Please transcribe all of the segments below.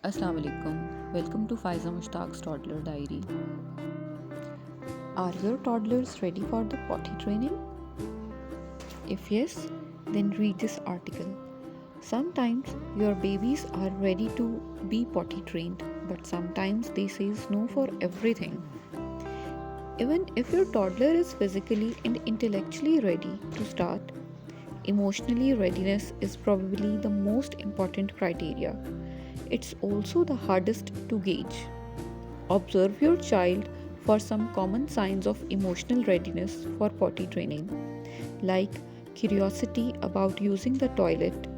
Assalamu alaikum. Welcome to Faiza Mushtaq's Toddler Diary. Are your toddlers ready for the potty training? If yes, then read this article. Sometimes your babies are ready to be potty trained, but sometimes they say no for everything. Even if your toddler is physically and intellectually ready to start, emotionally readiness is probably the most important criteria. It's also the hardest to gauge. Observe your child for some common signs of emotional readiness for potty training, like curiosity about using the toilet.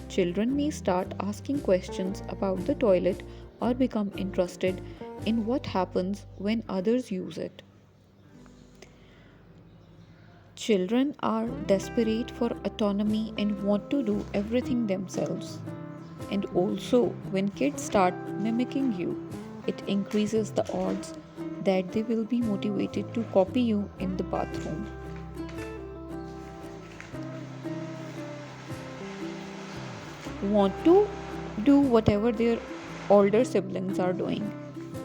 Children may start asking questions about the toilet or become interested in what happens when others use it. Children are desperate for autonomy and want to do everything themselves. And also, when kids start mimicking you, it increases the odds that they will be motivated to copy you in the bathroom. Want to do whatever their older siblings are doing.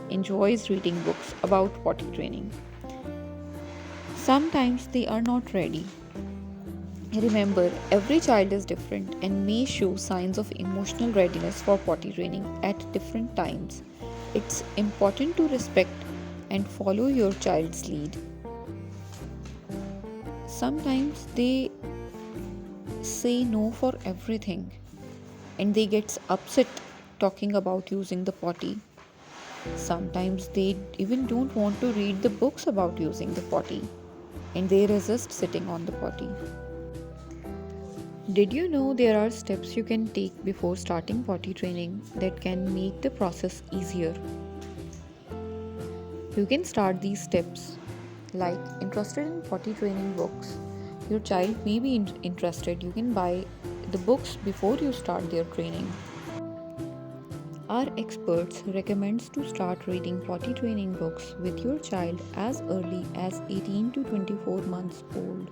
Enjoys reading books about potty training. Sometimes they are not ready. Remember, every child is different and may show signs of emotional readiness for potty training at different times. It's important to respect and follow your child's lead. Sometimes they say no for everything and they get upset talking about using the potty. Sometimes they even don't want to read the books about using the potty and they resist sitting on the potty. Did you know there are steps you can take before starting potty training that can make the process easier? You can start these steps like interested in potty training books. Your child may be interested. You can buy the books before you start their training. Our experts recommends to start reading potty training books with your child as early as 18 to 24 months old.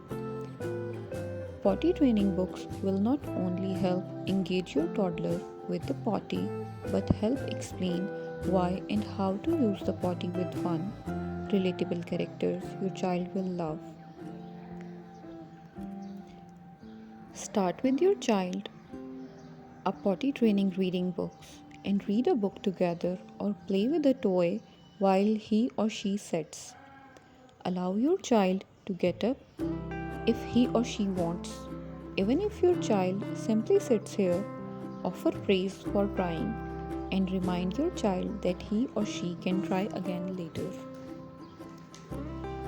Potty training books will not only help engage your toddler with the potty but help explain why and how to use the potty with fun, relatable characters your child will love. Start with your child a potty training reading books and read a book together or play with a toy while he or she sits. Allow your child to get up if he or she wants. Even if your child simply sits here, offer praise for trying and remind your child that he or she can try again later.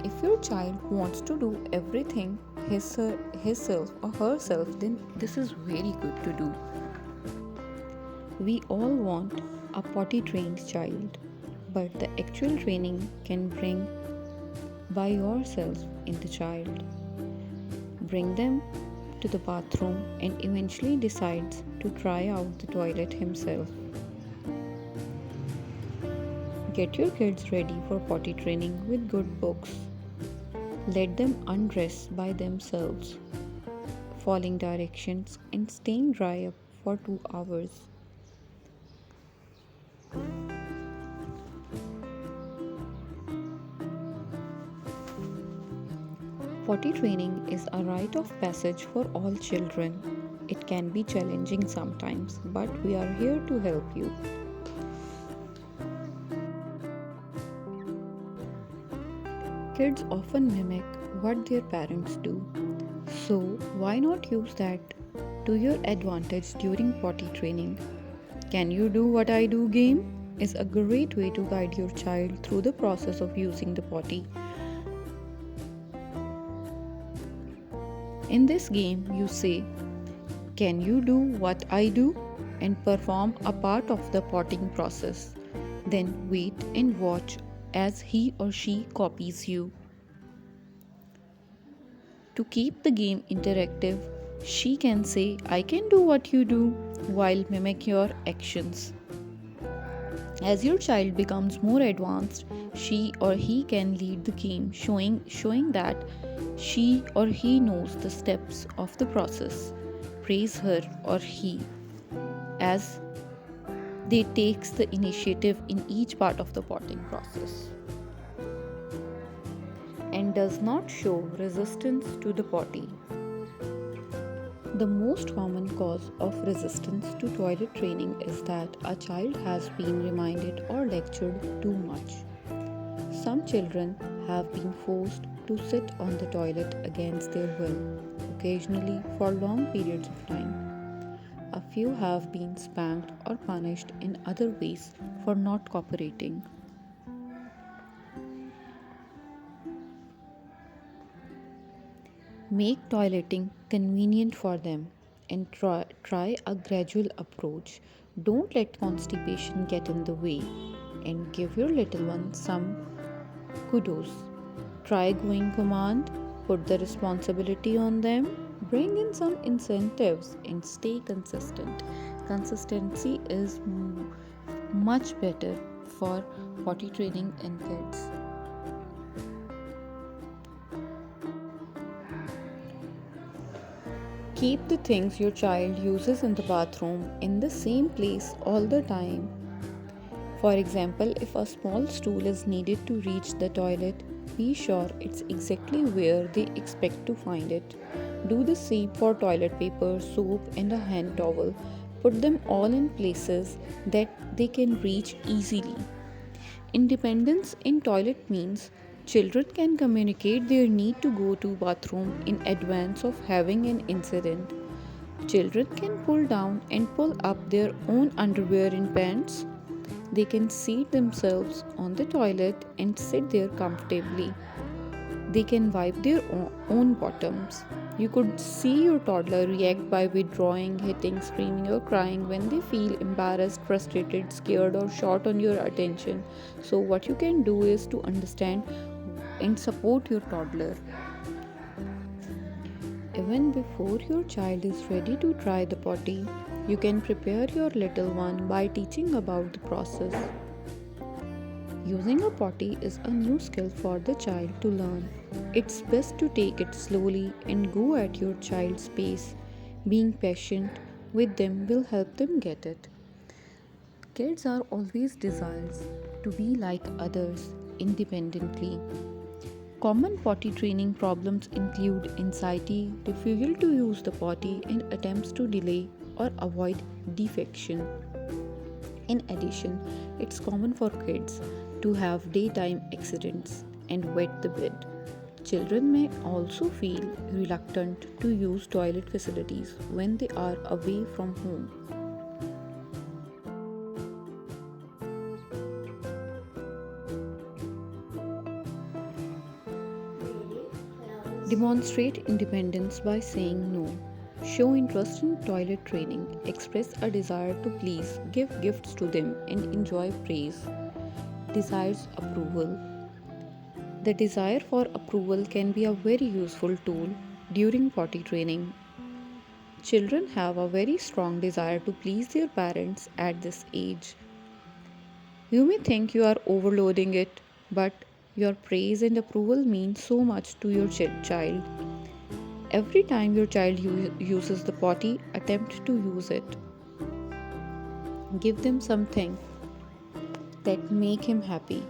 If your child wants to do everything himself or herself, then this is very good to do. We all want a potty trained child, but the actual training can bring by yourself in the child. Bring them to the bathroom and eventually decides to try out the toilet himself. Get your kids ready for potty training with good books. Let them undress by themselves, following directions and staying dry up for 2 hours. Potty training is a rite of passage for all children. It can be challenging sometimes, but we are here to help you. Kids often mimic what their parents do, so why not use that to your advantage during potty training? Can you do what I do game is a great way to guide your child through the process of using the potty. In this game, you say, can you do what I do? And perform a part of the potting process. Then wait and watch as he or she copies you. To keep the game interactive, she can say, I can do what you do while mimic your actions. As your child becomes more advanced, she or he can lead the game, showing that she or he knows the steps of the process. Praise her or he as they takes the initiative in each part of the potting process and does not show resistance to the potty. The most common cause of resistance to toilet training is that a child has been reminded or lectured too much. Some children have been forced to sit on the toilet against their will, occasionally for long periods of time. A few have been spanked or punished in other ways for not cooperating. Make toileting convenient for them and try a gradual approach. Don't let constipation get in the way and give your little one some kudos. Try going command, put the responsibility on them, bring in some incentives and stay consistent. Consistency is much better for potty training in kids. Keep the things your child uses in the bathroom in the same place all the time. For example, if a small stool is needed to reach the toilet, be sure it's exactly where they expect to find it. Do the same for toilet paper, soap, and a hand towel. Put them all in places that they can reach easily. Independence in toilet means children can communicate their need to go to bathroom in advance of having an incident. Children can pull down and pull up their own underwear and pants. They can seat themselves on the toilet and sit there comfortably. They can wipe their own bottoms. You could see your toddler react by withdrawing, hitting, screaming, or crying when they feel embarrassed, frustrated, scared, or short on your attention. So, what you can do is to understand and support your toddler. Even before your child is ready to try the potty, you can prepare your little one by teaching about the process. Using a potty is a new skill for the child to learn. It's best to take it slowly and go at your child's pace. Being patient with them will help them get it. Kids are always desires to be like others independently. Common potty training problems include anxiety, refusal to use the potty, and attempts to delay or avoid defecation. In addition, it's common for kids to have daytime accidents and wet the bed. Children may also feel reluctant to use toilet facilities when they are away from home. Demonstrate independence by saying no. Show interest in toilet training. Express a desire to please. Give gifts to them and enjoy praise. Desires approval. The desire for approval can be a very useful tool during potty training. Children have a very strong desire to please their parents at this age. You may think you are overloading it, but your praise and approval mean so much to your child. Every time your child uses the potty, attempt to use it. Give them something that make him happy.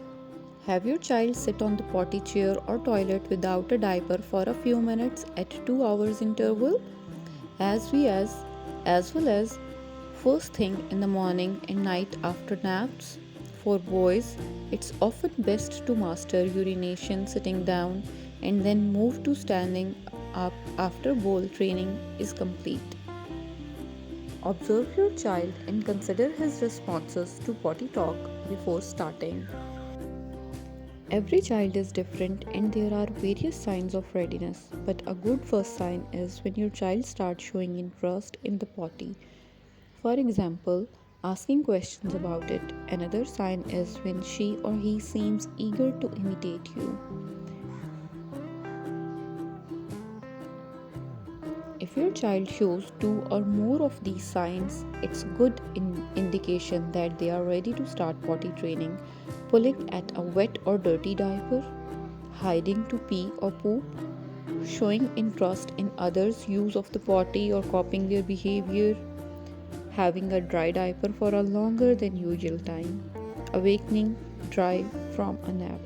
Have your child sit on the potty chair or toilet without a diaper for a few minutes at 2 hours interval, as well as first thing in the morning and night after naps. For boys, it's often best to master urination sitting down and then move to standing up after bowl training is complete. Observe your child and consider his responses to potty talk before starting. Every child is different and there are various signs of readiness, but a good first sign is when your child starts showing interest in the potty. For example, asking questions about it. Another sign is when she or he seems eager to imitate you. If your child shows 2 or more of these signs, it's a good indication that they are ready to start potty training. Pulling at a wet or dirty diaper, hiding to pee or poop, showing interest in others' use of the potty or copying their behavior, having a dry diaper for a longer than usual time, awakening dry from a nap.